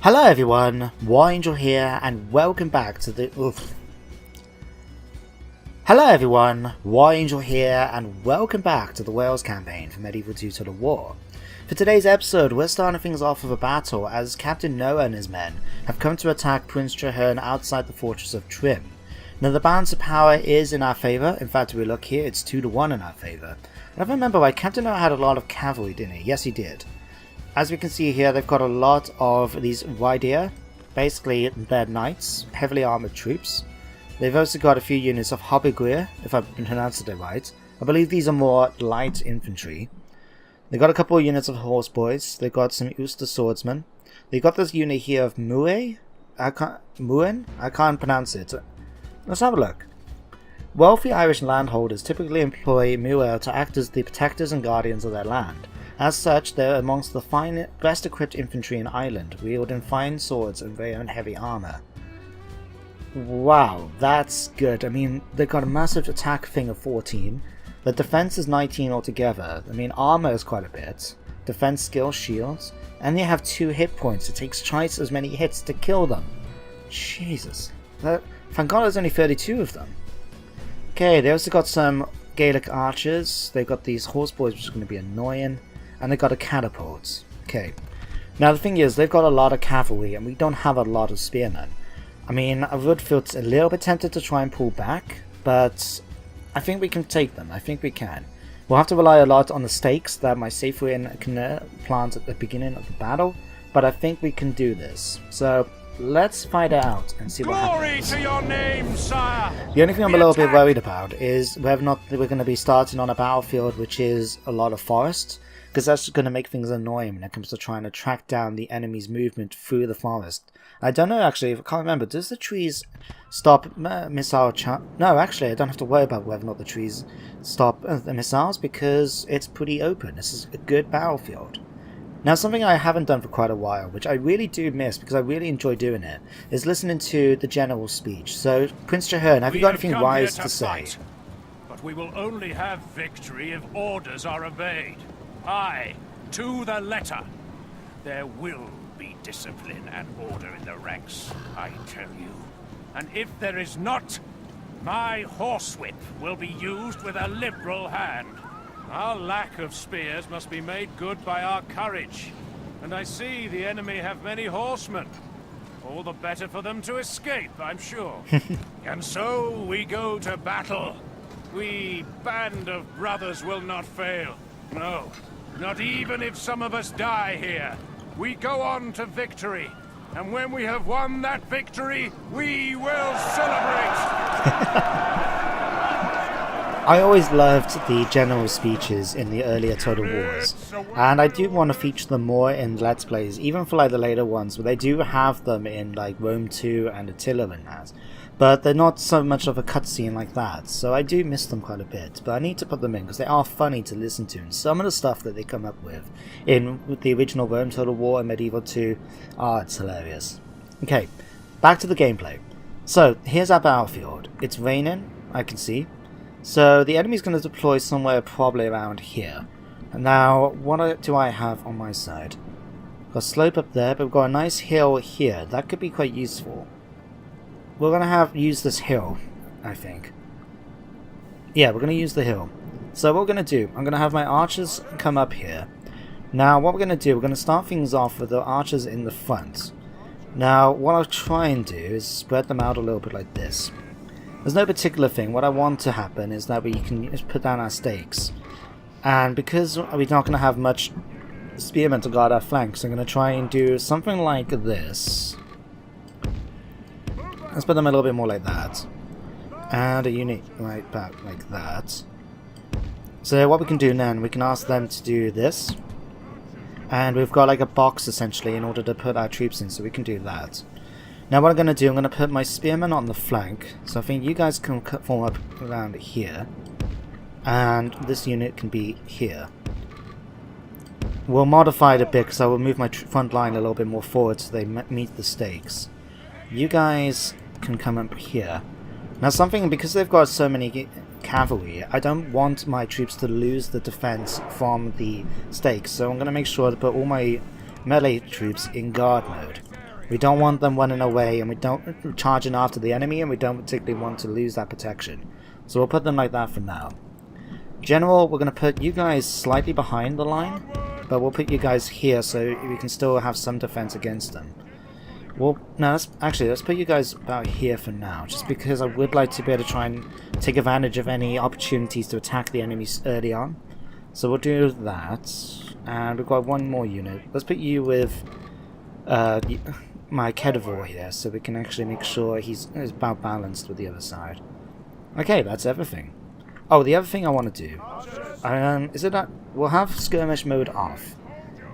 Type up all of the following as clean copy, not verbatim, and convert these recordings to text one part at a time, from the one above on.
Hello everyone, War Angel here, and welcome back to the Hello everyone, War Angel here, and welcome back to the Wales campaign for Medieval 2 Total War. For today's episode, we're starting things off with a battle as Captain Noah and his men have come to attack Prince Traherne outside the fortress of Trim. Now the balance of power is in our favour. In fact, if we look here, it's 2-1 in our favour. And if I remember right, Captain Noah had a lot of cavalry, didn't he? Yes, he did. As we can see here, they've got a lot of these Rideer, basically they're knights, heavily armoured troops. They've also got a few units of Hobbyguir, if I pronounced it right. I believe these are more light infantry. They've got a couple of units of horseboys. They've got some Ulster swordsmen. They've got this unit here of Muen? I can't pronounce it. Let's have a look. Wealthy Irish landholders typically employ Muir to act as the protectors and guardians of their land. As such, they're amongst the best equipped infantry in Ireland, wielding fine swords and wearing heavy armour. Wow, that's good. I mean, they've got a massive attack thing of 14. The defense is 19 altogether. I mean, armor is quite a bit. Defense skill, shields. And they have 2 hit points. It takes twice as many hits to kill them. Jesus. Thank God there's only 32 of them. Okay, they also got some Gaelic archers. They've got these horseboys, which is going to be annoying. And they've got a catapult. Okay. Now the thing is, they've got a lot of cavalry, and we don't have a lot of spearmen. I mean, I would feel a little bit tempted to try and pull back, but I think we can take them. I think we can. We'll have to rely a lot on the stakes that my Saferin can plant at the beginning of the battle, but I think we can do this. So let's fight it out and see what happens. To your name, sire. The only thing I'm a little bit worried about is whether or not we're going to be starting on a battlefield which is a lot of forest, because that's going to make things annoying when it comes to trying to track down the enemy's movement through the forest. I don't know actually, I can't remember, does the trees stop missile No, actually I don't have to worry about whether or not the trees stop the missiles because it's pretty open. This is a good battlefield. Now something I haven't done for quite a while, which I really do miss because I really enjoy doing it, is listening to the general's speech. So, Prince Traherne, have you got anything wise to say? But we will only have victory if orders are obeyed. Aye, to the letter. There will be discipline and order in the ranks, I tell you. And if there is not, my horsewhip will be used with a liberal hand. Our lack of spears must be made good by our courage. And I see the enemy have many horsemen. All the better for them to escape, I'm sure. And so we go to battle. We band of brothers will not fail. No, not even if some of us die here. We go on to victory, and when we have won that victory, we will celebrate! I always loved the general speeches in the earlier Total Wars, and I do want to feature them more in Let's Plays, even for like the later ones, where they do have them in like Rome 2 and Attila and that. But they're not so much of a cutscene like that, so I do miss them quite a bit. But I need to put them in because they are funny to listen to, and some of the stuff that they come up with in the original Rome Total War and Medieval 2, it's hilarious. Okay, back to the gameplay. So, here's our battlefield. It's raining, I can see. So, the enemy's going to deploy somewhere probably around here. And now, what do I have on my side? Got a slope up there, but we've got a nice hill here. That could be quite useful. We're going to use this hill, I think. Yeah, we're going to use the hill. So what we're going to do, I'm going to have my archers come up here. Now, what we're going to do, we're going to start things off with the archers in the front. Now, what I'll try and do is spread them out a little bit like this. There's no particular thing. What I want to happen is that we can just put down our stakes. And because we're not going to have much spearmen to guard our flanks, I'm going to try and do something like this. Let's put them a little bit more like that. And a unit right back like that. So what we can do then, we can ask them to do this. And we've got like a box essentially in order to put our troops in, so we can do that. Now what I'm going to do, I'm going to put my spearmen on the flank. So I think you guys can form up around here. And this unit can be here. We'll modify it a bit because I will move my front line a little bit more forward so they meet the stakes. You guys can come up here. Now something, because they've got so many cavalry, I don't want my troops to lose the defense from the stakes, so I'm going to make sure to put all my melee troops in guard mode. We don't want them running away, and we don't charging after the enemy, and we don't particularly want to lose that protection. So we'll put them like that for now. General, we're going to put you guys slightly behind the line, but we'll put you guys here so we can still have some defense against them. Well, no, let's put you guys about here for now, just because I would like to be able to try and take advantage of any opportunities to attack the enemies early on. So we'll do that, and we've got one more unit. Let's put you with my Kedivore here, so we can actually make sure he's about balanced with the other side. Okay, that's everything. Oh, the other thing I want to do, is it that we'll have skirmish mode off.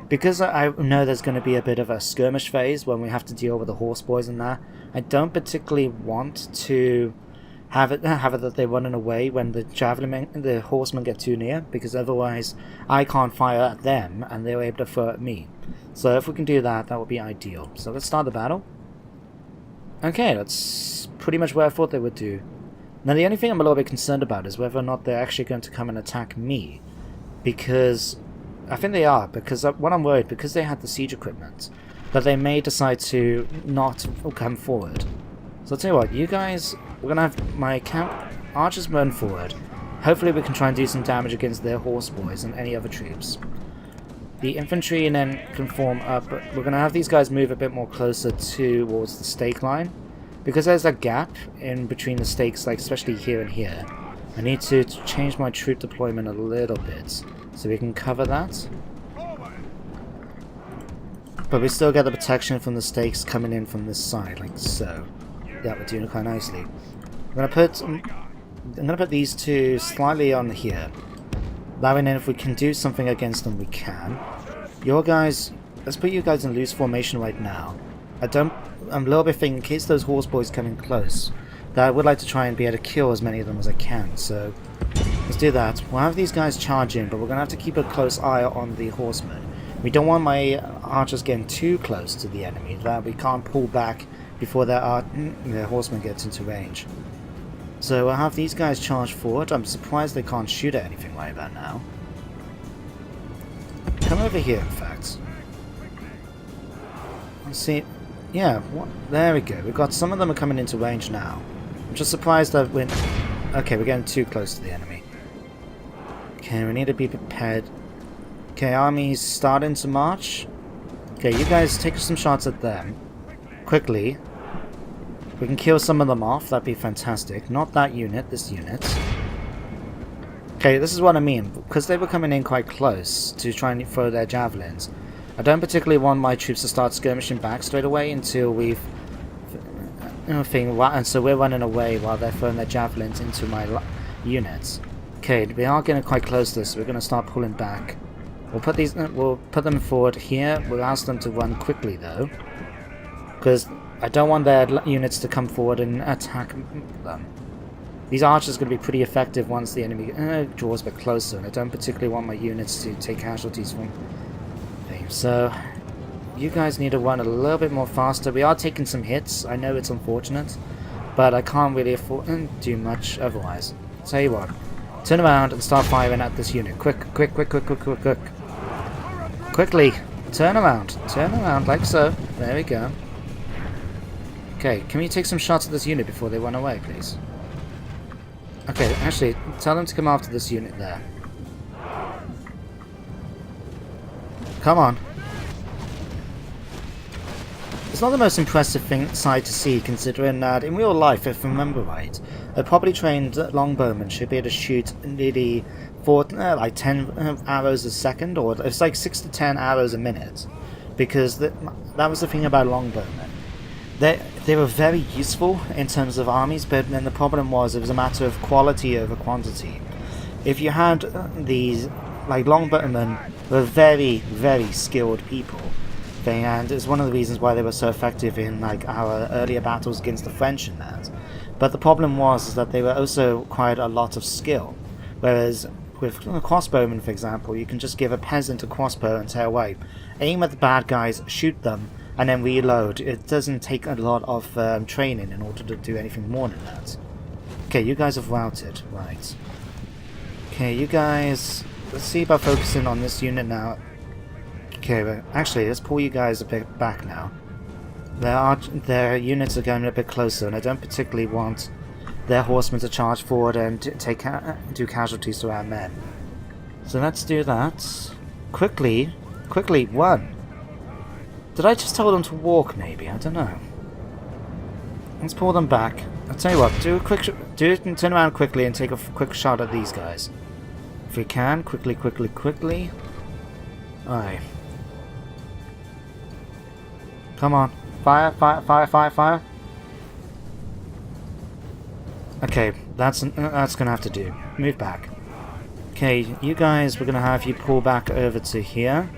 Because I know there's going to be a bit of a skirmish phase when we have to deal with the horse boys and that, I don't particularly want to have it that they're running away when the horsemen get too near, because otherwise I can't fire at them and they're able to throw at me. So if we can do that, that would be ideal. So let's start the battle. Okay, that's pretty much what I thought they would do. Now the only thing I'm a little bit concerned about is whether or not they're actually going to come and attack me, because I think they are, because what I'm worried, because they had the siege equipment, that they may decide to not come forward. So I'll tell you what, you guys, we're going to have my camp archers run forward. Hopefully we can try and do some damage against their horse boys and any other troops. The infantry and then can form up, but we're going to have these guys move a bit more closer towards the stake line. Because there's a gap in between the stakes, like especially here and here, I need to change my troop deployment a little bit so we can cover that. But we still get the protection from the stakes coming in from this side, like so. Yeah, we're doing it quite nicely. I'm gonna put these two slightly on here. That way, then if we can do something against them, we can. Your guys, let's put you guys in loose formation right now. I'm a little bit thinking, in case those horse boys come in close, that I would like to try and be able to kill as many of them as I can, so let's do that. We'll have these guys charge in, but we're going to have to keep a close eye on the horsemen. We don't want my archers getting too close to the enemy, that we can't pull back before their horsemen gets into range. So I'll have these guys charge forward. I'm surprised they can't shoot at anything like that now. Come over here, in fact. Let's see. Yeah, there we go. We've got some of them are coming into range now. I'm just surprised that we're... Okay, we're getting too close to the enemy. Okay, we need to be prepared. Okay, army's starting to march. Okay, you guys take some shots at them. Quickly. We can kill some of them off, that'd be fantastic. Not that unit, this unit. Okay, this is what I mean. Because they were coming in quite close to try and throw their javelins, I don't particularly want my troops to start skirmishing back straight away until we've... and so we're running away while they're throwing their javelins into my units. Okay, we are getting quite close to this, so we're going to start pulling back. We'll put them forward here. We'll ask them to run quickly though, because I don't want their units to come forward and attack them. These archers are going to be pretty effective once the enemy draws a bit closer, and I don't particularly want my units to take casualties from... So, you guys need to run a little bit more faster. We are taking some hits. I know it's unfortunate, but I can't really afford do much otherwise. Tell you what, turn around and start firing at this unit. Quick. Quickly, turn around like so. There we go. Okay, can we take some shots at this unit before they run away, please? Okay, actually, tell them to come after this unit there. Come on. It's not the most impressive sight to see, considering that in real life, if I remember right, a properly trained longbowman should be able to shoot nearly like 10 arrows a second, or it's like 6 to 10 arrows a minute, because that was the thing about longbowmen. They were very useful in terms of armies, but then the problem was it was a matter of quality over quantity. If you had these, like longbowmen, were very, very skilled people, and it's one of the reasons why they were so effective in like our earlier battles against the French and that. But the problem was that they were also quite a lot of skill, whereas with crossbowmen, for example, you can just give a peasant a crossbow and say, away, aim at the bad guys, shoot them, and then reload. It doesn't take a lot of training in order to do anything more than that. Okay, you guys have routed, right. Okay, you guys, let's see about focusing on this unit now. Okay, but actually, let's pull you guys a bit back now. Their units are going a bit closer, and I don't particularly want their horsemen to charge forward and do casualties to our men. So let's do that. Quickly, one. Did I just tell them to walk? Maybe, I don't know. Let's pull them back. I'll tell you what. Do it and turn around quickly and take a quick shot at these guys. If we can, quickly. Aye. Come on. Fire. Okay, that's gonna have to do. Move back. Okay, you guys, we're gonna have you pull back over to here.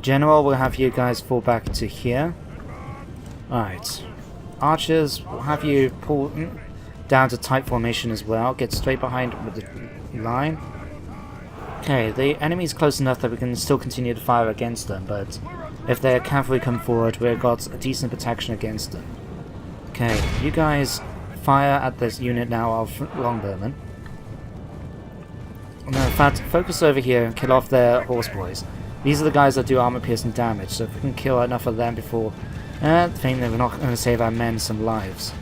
General, we'll have you guys fall back to here. Alright. Archers, we'll have you pull down to tight formation as well. Get straight behind with the line. Okay, the enemy's close enough that we can still continue to fire against them, but if their cavalry come forward, we've got a decent protection against them. Okay, you guys fire at this unit now of longbowmen. No, in fact, focus over here and kill off their horse boys. These are the guys that do armor-piercing damage, so if we can kill enough of them before... I think that we're not going to save our men some lives.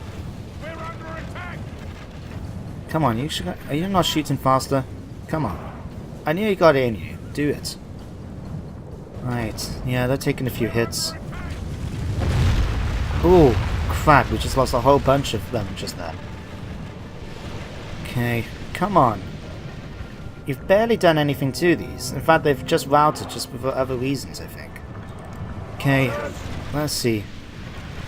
Come on, are you not shooting faster? Come on. I knew you got it in you. Do it. Right, yeah, they're taking a few hits. Ooh, crap, we just lost a whole bunch of them just then. Okay, come on. You've barely done anything to these. In fact, they've just routed just for other reasons, I think. Okay, let's see.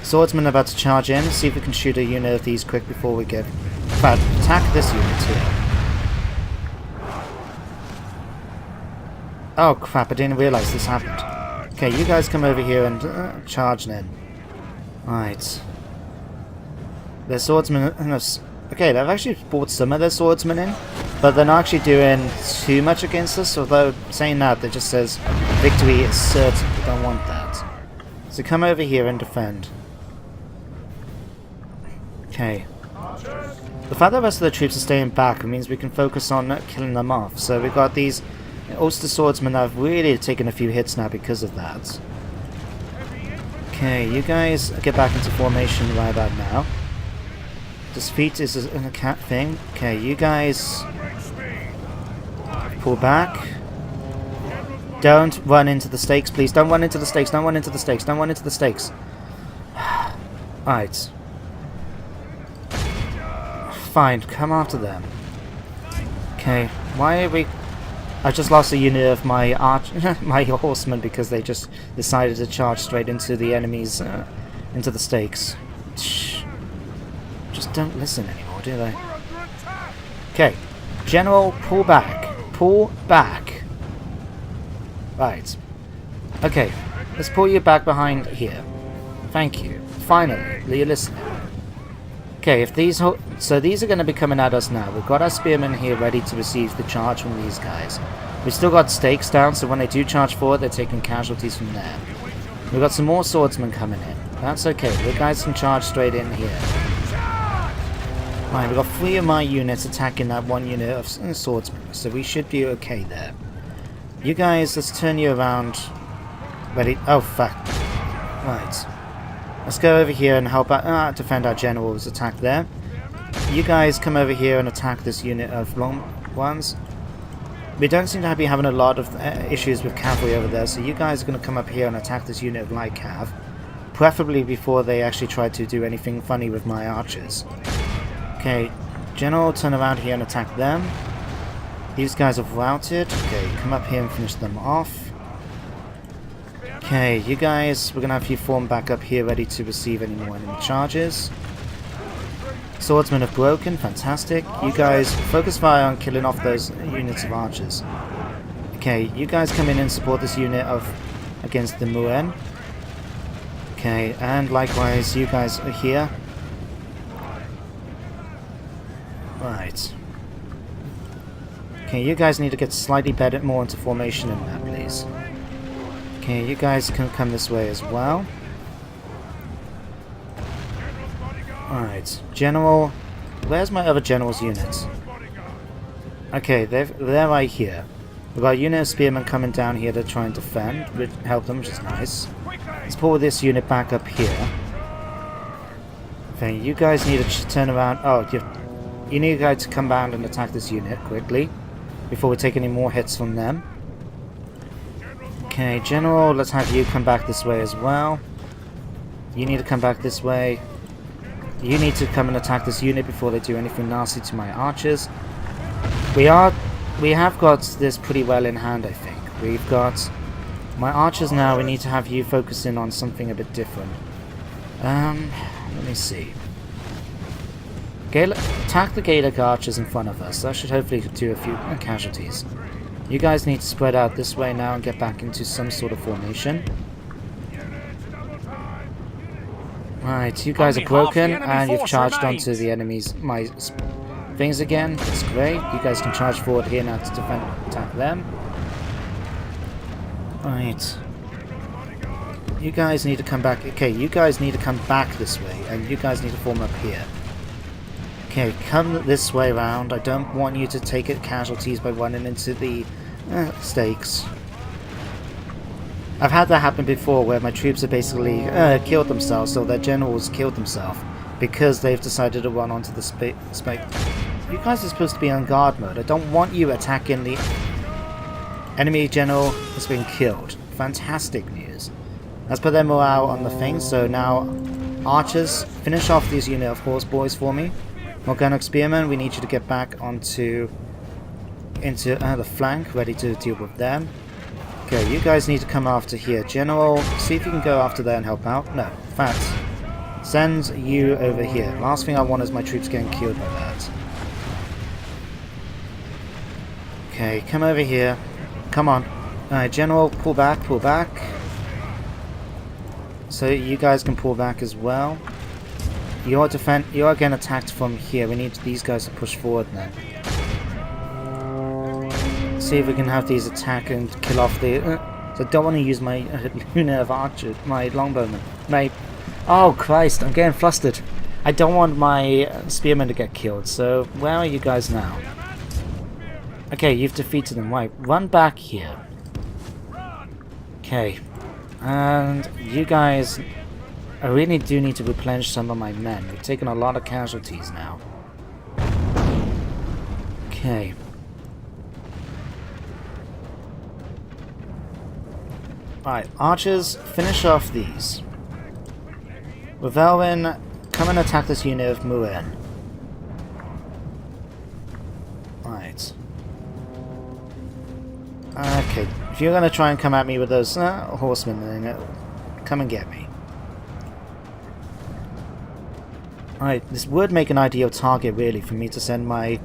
Swordsmen are about to charge in. See if we can shoot a unit of these quick before we get... In fact, attack this unit here. Oh crap, I didn't realise this happened. Okay, you guys come over here and charge in. Right. Their swordsmen... Okay, they've actually brought some of their swordsmen in, but they're not actually doing too much against us, although saying that, it just says victory is certain. We don't want that. So come over here and defend. Okay. The fact that the rest of the troops are staying back means we can focus on killing them off. So we've got these Ulster swordsmen that have really taken a few hits now because of that. Okay, you guys get back into formation right about now. This feat is a cat thing. Okay, you guys pull back. Don't run into the stakes, please. Don't run into the stakes. Don't run into the stakes. Don't run into the stakes. Alright. Fine, come after them. Okay, why are we... I just lost a unit of my my horsemen because they just decided to charge straight into the enemies, into the stakes. Just don't listen anymore, do they? Okay, General, pull back. Pull back. Right. Okay, let's pull you back behind here. Thank you. Finally, you're listening. Okay, if these so these are going to be coming at us now. We've got our spearmen here ready to receive the charge from these guys. We've still got stakes down, so when they do charge forward, they're taking casualties from there. We've got some more swordsmen coming in. That's okay. The guys can charge straight in here. Right, we've got 3 of my units attacking that 1 unit of swordsmen, so we should be okay there. You guys, let's turn you around. Ready? Oh, fuck. Right. Let's go over here and help out, defend our general's attack there. You guys come over here and attack this unit of long ones. We don't seem to be having a lot of issues with cavalry over there, so you guys are going to come up here and attack this unit of light cav. Preferably before they actually try to do anything funny with my archers. Okay, General, turn around here and attack them. These guys have routed. Okay, come up here and finish them off. Okay, you guys, we're going to have you form back up here ready to receive any more enemy charges. Swordsmen have broken, fantastic. You guys, focus fire on killing off those units of archers. Okay, you guys come in and support this unit of against the Muen. Okay, and likewise, you guys are here. Right. Okay, you guys need to get slightly better, more into formation in that, please. Okay, you guys can come this way as well. Alright, General... Where's my other General's units? Okay, they're right here. We've got a unit of spearmen coming down here to try and defend, help them, which is nice. Let's pull this unit back up here. Okay, you guys need to turn around. Oh, you need guys to come down and attack this unit quickly before we take any more hits from them. Okay, General, let's have you come back this way as well. You need to come back this way. You need to come and attack this unit before they do anything nasty to my archers. We have got this pretty well in hand, I think. We've got my archers now. We need to have you focus in on something a bit different. Let me see. Attack the Gaelic archers in front of us. That should hopefully do a few casualties. You guys need to spread out this way now and get back into some sort of formation. Right, you guys are broken and you've charged onto the enemy's things again. That's great. You guys can charge forward here now to attack them. Right. You guys need to come back. Okay, you guys need to come back this way, and you guys need to form up here. Okay, come this way around. I don't want you to take it casualties by running into the stakes. I've had that happen before, where my troops have basically killed themselves, so their generals killed themselves because they've decided to run onto the spike. You guys are supposed to be on guard mode. I don't want you attacking the enemy general that's been killed. Fantastic news. Let's put their morale on the thing. So now, archers, finish off these unit of horse boys for me. Organic spearmen, we need you to get back into the flank, ready to deal with them. Okay, you guys need to come after here. General, see if you can go after there and help out. No, Fats. Send you over here. Last thing I want is my troops getting killed by that. Okay, come over here. Come on. Alright, General, pull back, pull back. So you guys can pull back as well. You are getting attacked from here. We need these guys to push forward now. See if we can have these attack and kill off the... so I don't want to use my unit of archer, my longbowmen. Oh Christ, I'm getting flustered. I don't want my spearmen to get killed, so where are you guys now? Okay, you've defeated them. Right, run back here. Okay. And you guys... I really do need to replenish some of my men. We've taken a lot of casualties now. Okay. Alright, archers, finish off these. Ravelwyn, come and attack this unit of Muren. Right. Okay, if you're going to try and come at me with those horsemen, then come and get me. Alright, this would make an ideal target, really, for me to send my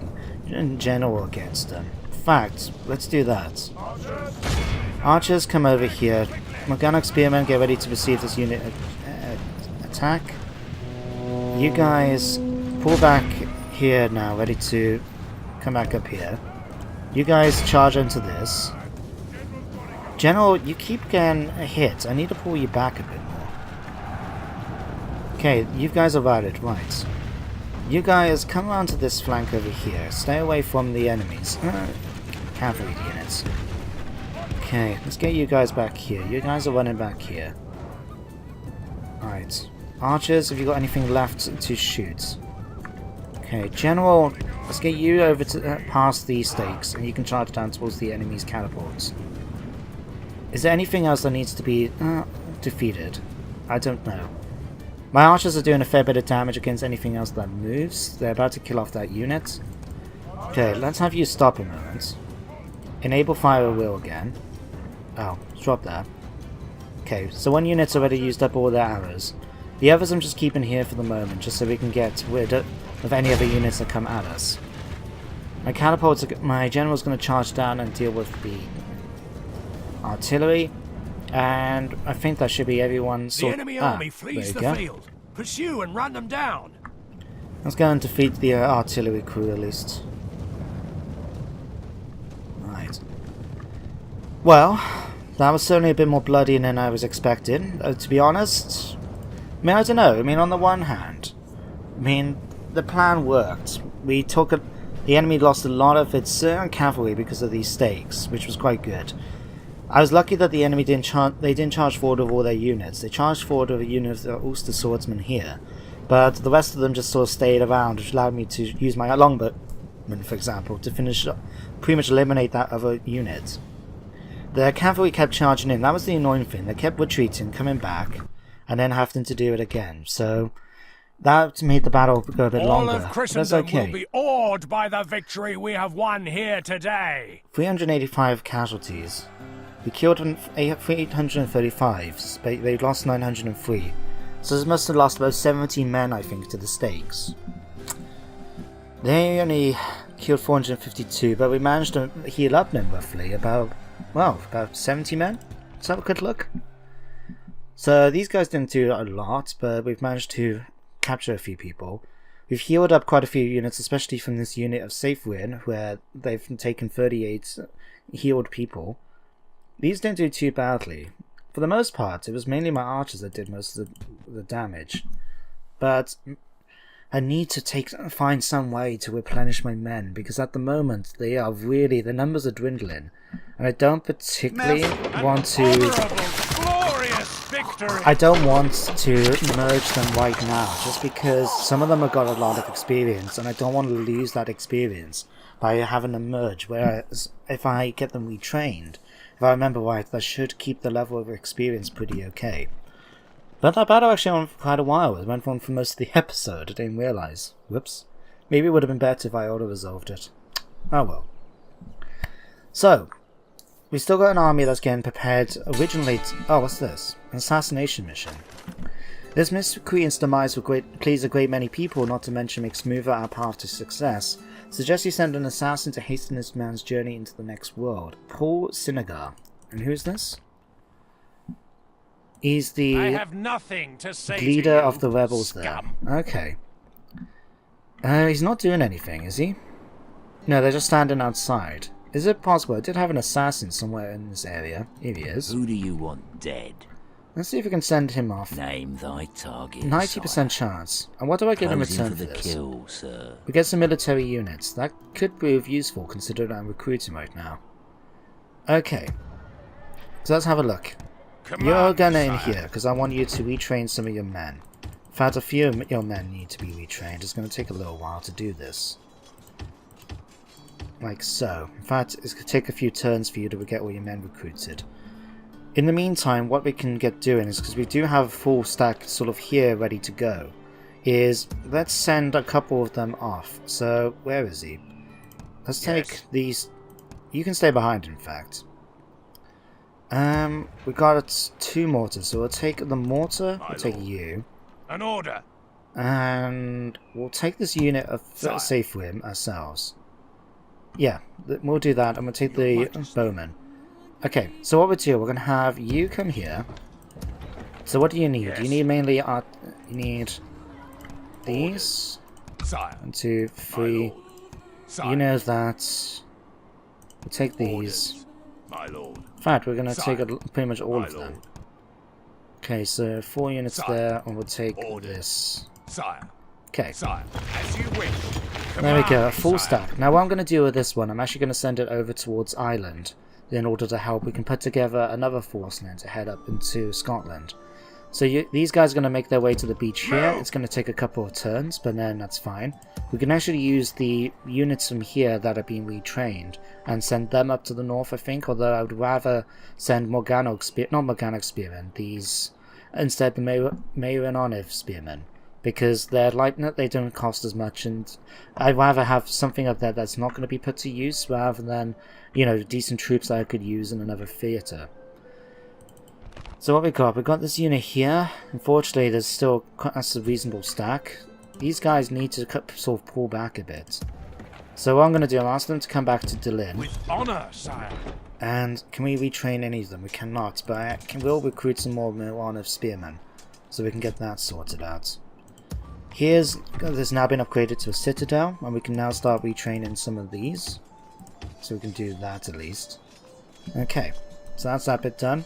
general against them. In fact, let's do that. Archers, come over here. Organic spearmen, get ready to receive this unit attack. You guys, pull back here now, ready to come back up here. You guys charge into this. General, you keep getting hit. I need to pull you back a bit more. Okay, you guys are routed, right. You guys come around to this flank over here. Stay away from the enemies. Cavalry units. Okay, let's get you guys back here. You guys are running back here. Alright. Archers, have you got anything left to shoot? Okay, General, let's get you over to past these stakes, and you can charge down towards the enemy's catapults. Is there anything else that needs to be defeated? I don't know. My archers are doing a fair bit of damage against anything else that moves. They're about to kill off that unit. Okay, let's have you stop a moment. Enable fire at will again. Oh, drop that. Okay, so one unit's already used up all their arrows. The others I'm just keeping here for the moment, just so we can get rid of any other units that come at us. My general's going to charge down and deal with the artillery. And I think that should be everyone's... The enemy army flees the field. Pursue and run them down. Let's go and defeat the artillery crew at least. Right. Well, that was certainly a bit more bloody than I was expecting, to be honest. I mean, I don't know. I mean, on the one hand, the plan worked. The enemy lost a lot of its cavalry because of these stakes, which was quite good. I was lucky that the enemy didn't charge forward with all their units. They charged forward with a unit of the Ulster swordsmen here, but the rest of them just sort of stayed around, which allowed me to use my longbowmen, for example, to pretty much eliminate that other unit. The cavalry kept charging in. That was the annoying thing. They kept retreating, coming back, and then having to do it again. So that made the battle go a bit longer. All of Christendom will be awed by the victory we have won here today. 385 casualties. We killed 835. They lost 903. So this must have lost about 70 men, I think, to the stakes. They only killed 452, but we managed to heal up them roughly about 70 men. Let's have a good look. So these guys didn't do a lot, but we've managed to capture a few people. We've healed up quite a few units, especially from this unit of Safe Win, where they've taken 38 healed people. These didn't do too badly. For the most part, it was mainly my archers that did most of the damage. But I need to find some way to replenish my men, because at the moment the numbers are dwindling, and I don't particularly want to. I don't want to merge them right now, just because some of them have got a lot of experience, and I don't want to lose that experience by having them merge. Whereas if I get them retrained, if I remember right, that should keep the level of experience pretty okay. But that battle actually went on for quite a while. It went on for most of the episode. I didn't realise. Whoops. Maybe it would have been better if I auto-resolved it. Oh well. So, we still got an army that's getting prepared originally oh, what's this? An assassination mission. This miscreant's demise will please a great many people, not to mention make smoother our path to success. Suggest you send an assassin to hasten this man's journey into the next world. Paul Sinagar. And who's this? He's the leader of the rebels there. Okay. He's not doing anything, is he? No, they're just standing outside. Is it possible? I did have an assassin somewhere in this area. Here he is. Who do you want dead? Let's see if we can send him off. Name thy target. 90% chance. And what do I get in return for this? Kill, sir. We get some military units. That could prove useful considering I'm recruiting right now. Okay. So let's have a look. You're gonna in here because I want you to retrain some of your men. In fact, a few of your men need to be retrained. It's going to take a little while to do this. Like so. In fact, it's going to take a few turns for you to get all your men recruited. In the meantime, what we can get doing is, because we do have a full stack sort of here ready to go, is let's send a couple of them off. So, where is he? Let's take these. You can stay behind, in fact. We got 2 mortars, so we'll take the mortar, we'll take you. An order. And we'll take this unit of Safe Win ourselves. Yeah, we'll do that, and we'll take the bowmen. Okay, so what we'll do, we're going to have you come here. So what do you need? You need mainly you need these. 1, 2, 3. You know that. We'll take these. My lord. In fact, we're going to take pretty much all of them. Okay, so 4 units there, and we'll take this. Okay. As you wish. There we go, a full stack. Now what I'm going to do with this one, I'm actually going to send it over towards Ireland in order to help. We can put together another force then to head up into Scotland. So these guys are going to make their way to the beach here. It's going to take a couple of turns, but then that's fine. We can actually use the units from here that are being retrained and send them up to the north, I think, although I would rather send Spearmen, these, instead the Mayor Spearmen, because they're light, they don't cost as much, and I'd rather have something up there that's not going to be put to use rather than, you know, decent troops that I could use in another theatre. So what we got this unit here. Unfortunately, there's still that's a reasonable stack. These guys need to sort of pull back a bit. So what I'm going to do, I'll ask them to come back to Dillin. With honor, sire. And can we retrain any of them? We cannot, but I will recruit some more Milano Spearmen, so we can get that sorted out. This now been upgraded to a citadel, and we can now start retraining some of these. So we can do that at least. Okay, so that's that bit done.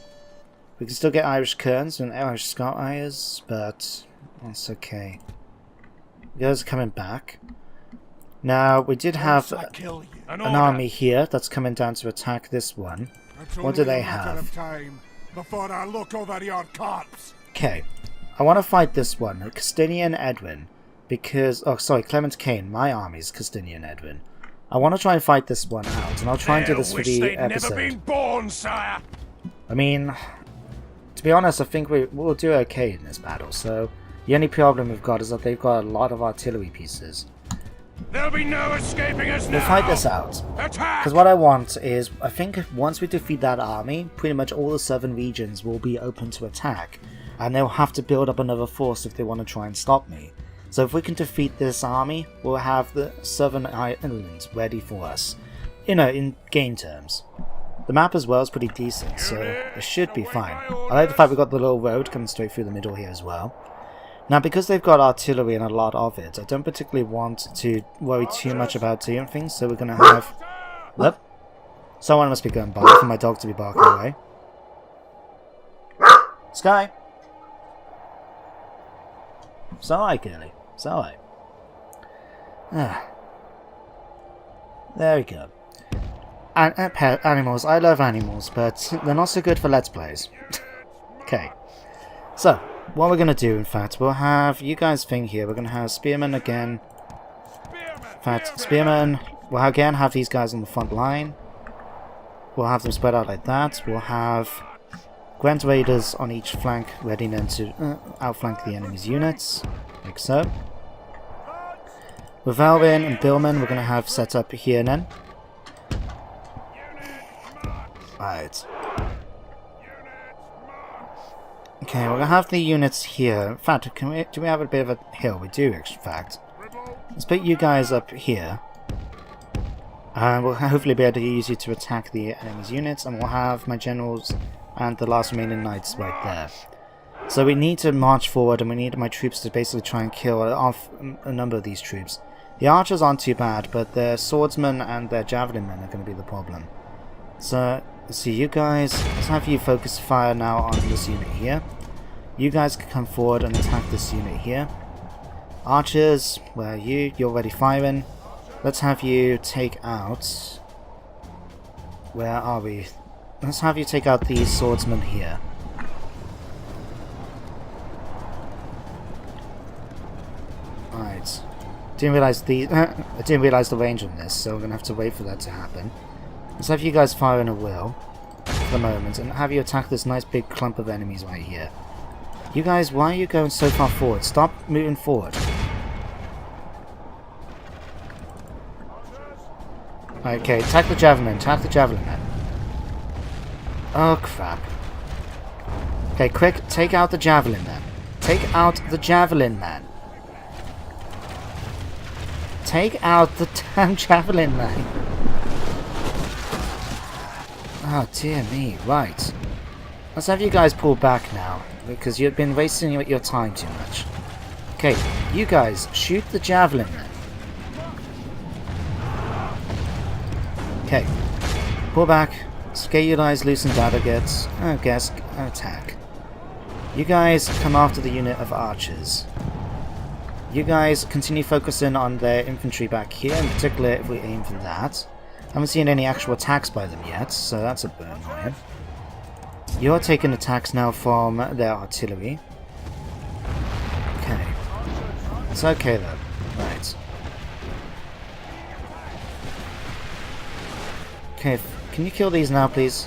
We can still get Irish Kerns and Irish Scots, but that's okay. Those are coming back. Now, we did have an army here that's coming down to attack this one. What do they have? Time before I look over your corpse. Okay. I want to fight this one, Castilian Edwin. Because... Oh, sorry, Clement Kane. My army's Castilian Edwin. I want to try and fight this one out, and I'll try and do this for the episode. Never been born, sire. I mean, to be honest, I think we'll do okay in this battle, so the only problem we've got is that they've got a lot of artillery pieces. There'll be no escaping us now. We'll fight this out. Attack! Because what I want is, I think once we defeat that army, pretty much all the southern regions will be open to attack, and they'll have to build up another force if they want to try and stop me. So if we can defeat this army, we'll have the southern islands ready for us. You know, in game terms. The map as well is pretty decent, so it should be fine. I like the fact we've got the little road coming straight through the middle here as well. Now, because they've got artillery and a lot of it, I don't particularly want to worry too much about doing things, so we're going to have... Look. Someone must be going by for my dog to be barking away. Sky! It's alright, girlie. It's alright. There we go. And pet animals. I love animals, but they're not so good for Let's Plays. Okay. So, what we're going to do, in fact, we'll have you guys thing here. We're going to have Spearmen again. In fact, Spearmen, we'll again have these guys on the front line. We'll have them spread out like that. We'll have Gwent Raiders on each flank, ready then to outflank the enemy's units, like so. With Alvin and Billman, we're going to have set up here then. Right. Okay, we're going to have the units here. In fact, do we have a bit of a hill? We do, in fact. Let's put you guys up here. And we'll hopefully be able to use you to attack the enemy's units, and we'll have my generals and the last remaining knights right there. So we need to march forward, and we need my troops to basically try and kill off a number of these troops. The archers aren't too bad, but their swordsmen and their javelin men are going to be the problem. So, let's see, you guys, let's have you focus fire now on this unit here. You guys can come forward and attack this unit here. Archers, where are you? You're already firing. Let's have you take out... Where are we? Let's have you take out these swordsmen here. Right. Didn't realize I didn't realize the range on this, so I'm gonna have to wait for that to happen. Let's have you guys fire in a will for the moment, and have you attack this nice big clump of enemies right here. You guys, why are you going so far forward? Stop moving forward. Okay, attack the javelin, attack the javelin men. Oh crap. Okay, quick, take out the javelin man. Take out the javelin man. Take out the damn javelin man. Oh dear me, right. Let's have you guys pull back now, because you've been wasting your time too much. Okay, you guys, shoot the javelin man. Okay, pull back. Scale loosen dagger attack. You guys come after the unit of archers. You guys continue focusing on their infantry back here, in particular if we aim for that. Haven't seen any actual attacks by them yet, so that's a bit annoying. You're taking attacks now from their artillery. Okay. It's okay though. Right. Okay, can you kill these now, please?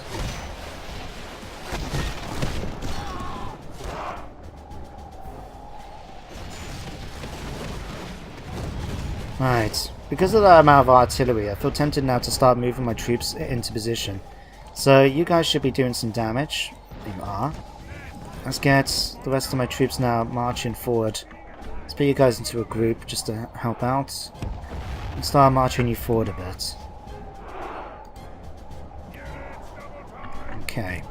Right. Because of that amount of artillery, I feel tempted now to start moving my troops into position. So you guys should be doing some damage. You are. Let's get the rest of my troops now marching forward. Let's put you guys into a group just to help out. And start marching you forward a bit. Okay.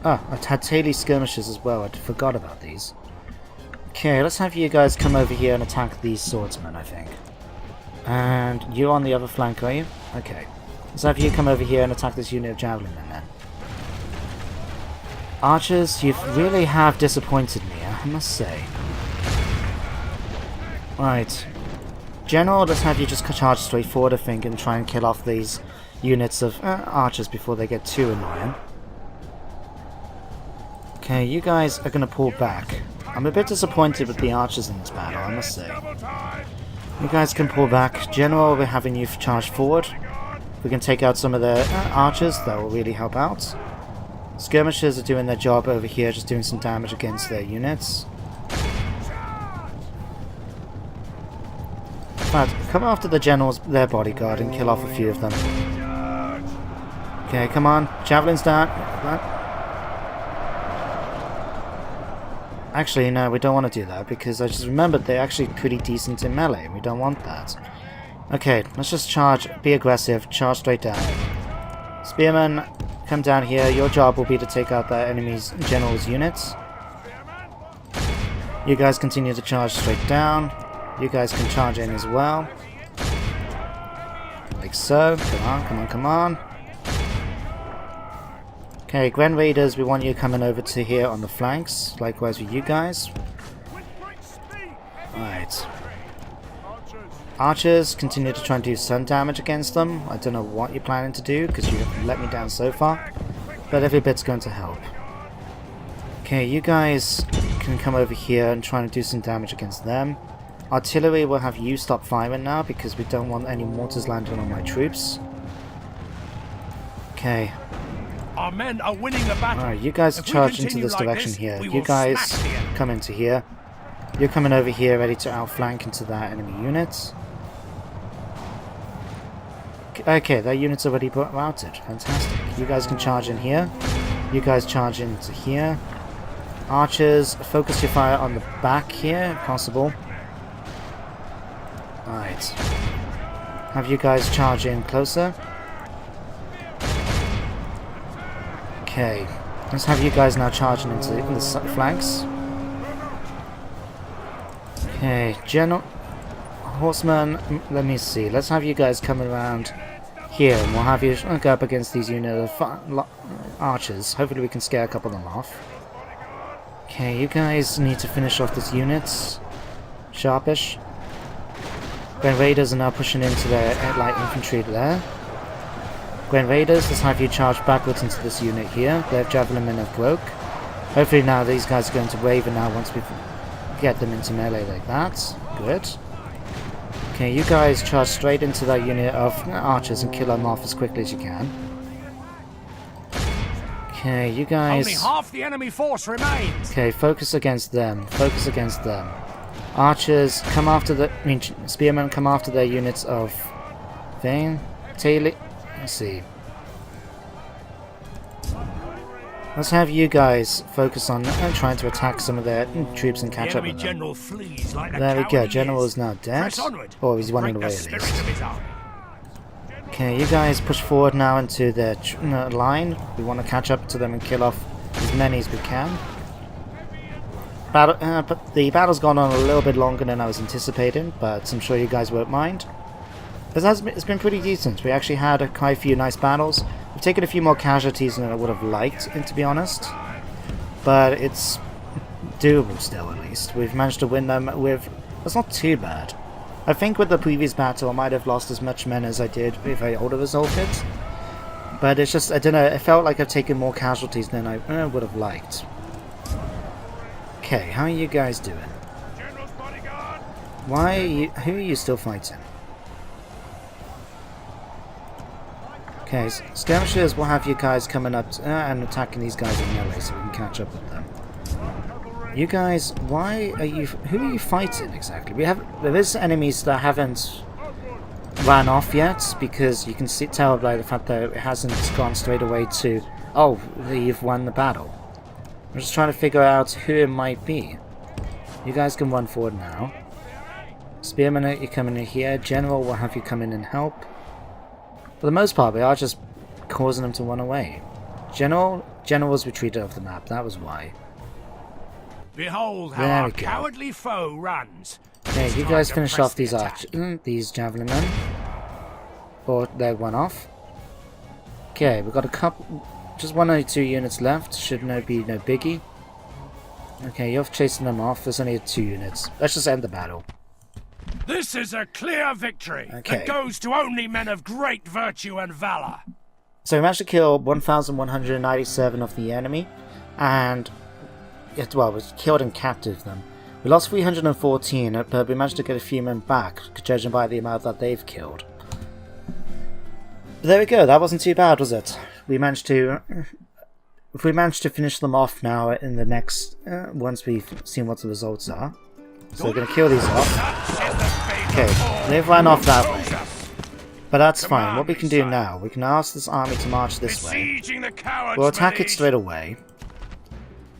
Ah, I had Taily skirmishes as well. I forgot about these. Okay, let's have you guys come over here and attack these swordsmen, I think. And you're on the other flank, are you? Okay. Let's have you come over here and attack this unit of javelin men then. Archers, you really have disappointed me, I must say. Right. General, let's have you just charge straight forward, I think, and try and kill off these units of archers before they get too annoying. Okay, you guys are going to pull back. I'm a bit disappointed with the archers in this battle, I must say. You guys can pull back. General, we're having you charge forward. We can take out some of the archers, that will really help out. Skirmishers are doing their job over here, just doing some damage against their units. But come after the generals, their bodyguard, and kill off a few of them. Okay, come on. Javelins down. Actually, no, we don't want to do that, because I just remembered they're actually pretty decent in melee, and we don't want that. Okay, let's just charge. Be aggressive. Charge straight down. Spearmen, come down here. Your job will be to take out that enemy's general's units. You guys continue to charge straight down. You guys can charge in as well. Like so. Come on, come on, come on. Okay, Grand Raiders, we want you coming over to here on the flanks. Likewise with you guys. Alright. Archers, continue to try and do some damage against them. I don't know what you're planning to do, because you've let me down so far. But every bit's going to help. Okay, you guys can come over here and try and do some damage against them. Artillery will have you stop firing now, because we don't want any mortars landing on my troops. Okay. Our men are winning the battle. Alright, you guys charge into this direction here. You guys come into here. You're coming over here ready to outflank into that enemy unit. Okay, that unit's already routed. Fantastic. You guys can charge in here. You guys charge into here. Archers, focus your fire on the back here, if possible. Alright. Have you guys charge in closer. Okay. Let's have you guys now charging into the flanks. Okay, General Horsemen, let me see. Let's have you guys come around here, and we'll have you go up against these units of archers. Hopefully we can scare a couple of them off. Okay, you guys need to finish off these units. Sharpish. Grand Raiders are now pushing into their light infantry there. Grand Raiders, let's have you charge backwards into this unit here. Their javelin men have broke. Hopefully now these guys are going to waver now once we get them into melee like that. Good. Okay, you guys charge straight into that unit of archers and kill them off as quickly as you can. Okay, you guys... Only half the enemy force remains. Okay, focus against them. Focus against them. Archers, come after the... spearmen, come after their units of... thing. Taylor... Let's see. Let's have you guys focus on trying to attack some of their troops and catch up with them. General flees like There we go. General is now dead. Or he's running away at least. Okay, you guys push forward now into their line. We want to catch up to them and kill off as many as we can. But the battle's gone on a little bit longer than I was anticipating, but I'm sure you guys won't mind. It's been pretty decent. We actually had quite a few nice battles. We've taken a few more casualties than I would have liked, to be honest. But it's doable still, at least. We've managed to win them with... That's not too bad. I think with the previous battle I might have lost as much men as I did if I would have resolved it. But it's just, I don't know, it felt like I've taken more casualties than I would have liked. Okay, how are you guys doing? Why are you... Who are you still fighting? Okay, skirmishers will have you guys coming up and attacking these guys in melee so we can catch up with them. You guys, why are you... Who are you fighting exactly? There is enemies that haven't ran off yet, because you can tell by the fact that it hasn't gone straight away to... Oh, you've won the battle. I'm just trying to figure out who it might be. You guys can run forward now. Spearmen, you're coming in here. General will have you come in and help. For the most part, we are just causing them to run away. General's retreated off the map, that was why. Behold how our cowardly foe runs. Okay, you guys finish off these javelin men. Or they went off. Okay, we've got a couple... Just 1 or 2 units left. Should be no biggie. Okay, you're chasing them off. There's only 2 units. Let's just end the battle. This is a clear victory Okay. that goes to only men of great virtue and valor. So we managed to kill 1,197 of the enemy, and well, we killed and captive them. We lost 314, but we managed to get a few men back, judging by the amount that they've killed. But there we go. That wasn't too bad, was it? We managed to. If we manage to finish them off now in the next, once we've seen what the results are. So we're going to kill these off. Okay, they've run off that way. But that's fine. What we can do now, we can ask this army to march this way. We'll attack it straight away.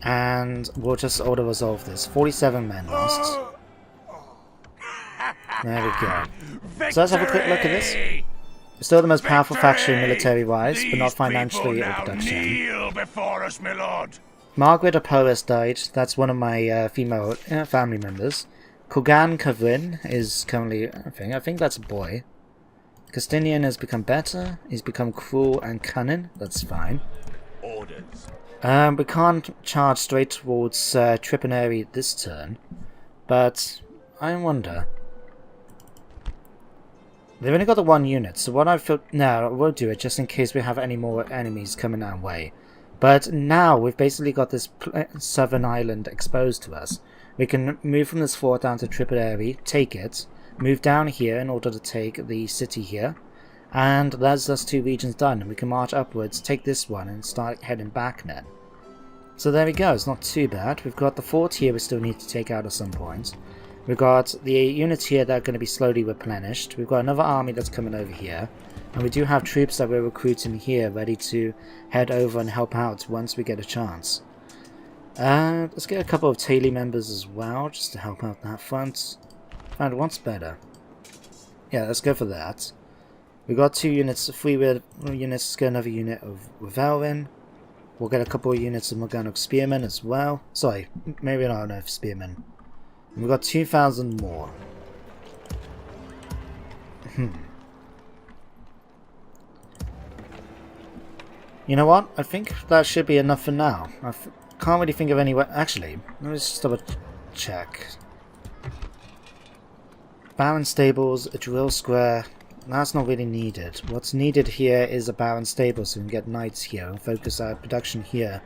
And we'll just auto-resolve this. 47 men lost. There we go. So let's have a quick look at this. We're still the most powerful faction military-wise, but not financially or production. Margaret Aporis died. That's one of my female family members. Kogan Kavrin is currently, I think that's a boy. Castinian has become better. He's become cruel and cunning. That's fine. We can't charge straight towards Triponeri this turn, but I wonder. They've only got the one unit, so what I feel now, I won't do it just in case we have any more enemies coming our way. But now we've basically got this southern island exposed to us. We can move from this fort down to Triponeri, take it, move down here in order to take the city here, and that's those two regions done. And we can march upwards, take this one, and start heading back then. So there we go, it's not too bad. We've got the fort here we still need to take out at some point. We've got the units here that are going to be slowly replenished. We've got another army that's coming over here. And we do have troops that we're recruiting here ready to head over and help out once we get a chance. Let's get a couple of Taily members as well, just to help out that front. And what's better? Yeah, let's go for that. We've got 2 units, 3 units, let's get another unit of Revelrin. We'll get a couple of units of Morganic Spearmen as well. Sorry, maybe not enough Spearmen. We've got 2,000 more. You know what? I think that should be enough for now. I can't really think of any way. Actually, let's just double check. Baron Stables, a drill square. That's not really needed. What's needed here is a Baron Stable so we can get knights here and focus our production here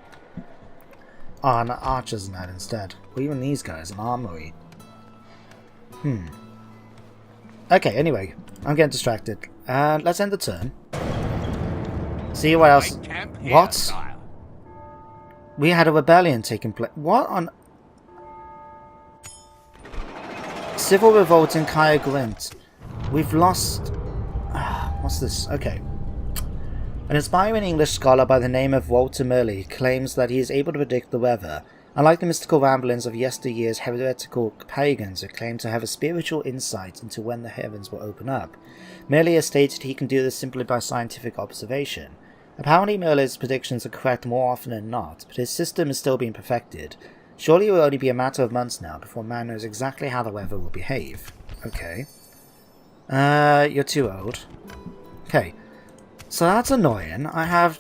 on archers and that instead. Or even these guys, an armory. Okay, anyway, I'm getting distracted. Let's end the turn. See what else. What? We had a rebellion taking place. What on? Civil revolt in Kaya Glint. We've lost. What's this? Okay. An inspiring English scholar by the name of Walter Merley claims that he is able to predict the weather, unlike the mystical ramblings of yesteryear's heretical pagans who claim to have a spiritual insight into when the heavens will open up. Merley has stated he can do this simply by scientific observation. Apparently Merley's predictions are correct more often than not, but his system is still being perfected. Surely it will only be a matter of months now before man knows exactly how the weather will behave. Okay. You're too old. Okay. So that's annoying. I have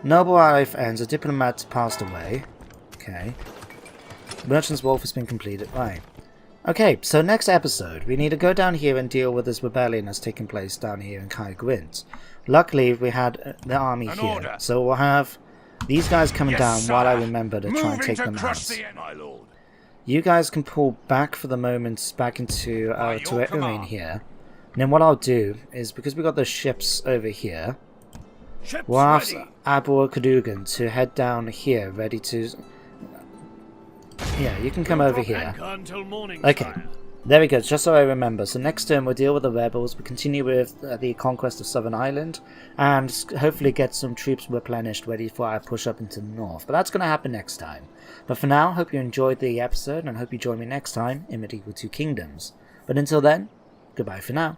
noble life ends, a diplomat passed away. Okay. Merchant's Wolf has been completed. Right. Okay, so next episode, we need to go down here and deal with this rebellion that's taking place down here in Kai Gwent. Luckily, we had the army here, so we'll have these guys coming down while I remember to try and take them out. You guys can pull back for the moment back into terrain here. And then what I'll do is, because we got those ships over here, we'll ask Abor Kadugan to head down here, ready to... Yeah, you can come over here. Okay, there we go, just so I remember. So next turn we'll deal with the rebels, we'll continue with the conquest of Southern Ireland, and hopefully get some troops replenished ready for our push up into the north. But that's going to happen next time. But for now, hope you enjoyed the episode, and hope you join me next time in Medieval Two Kingdoms. But until then, goodbye for now.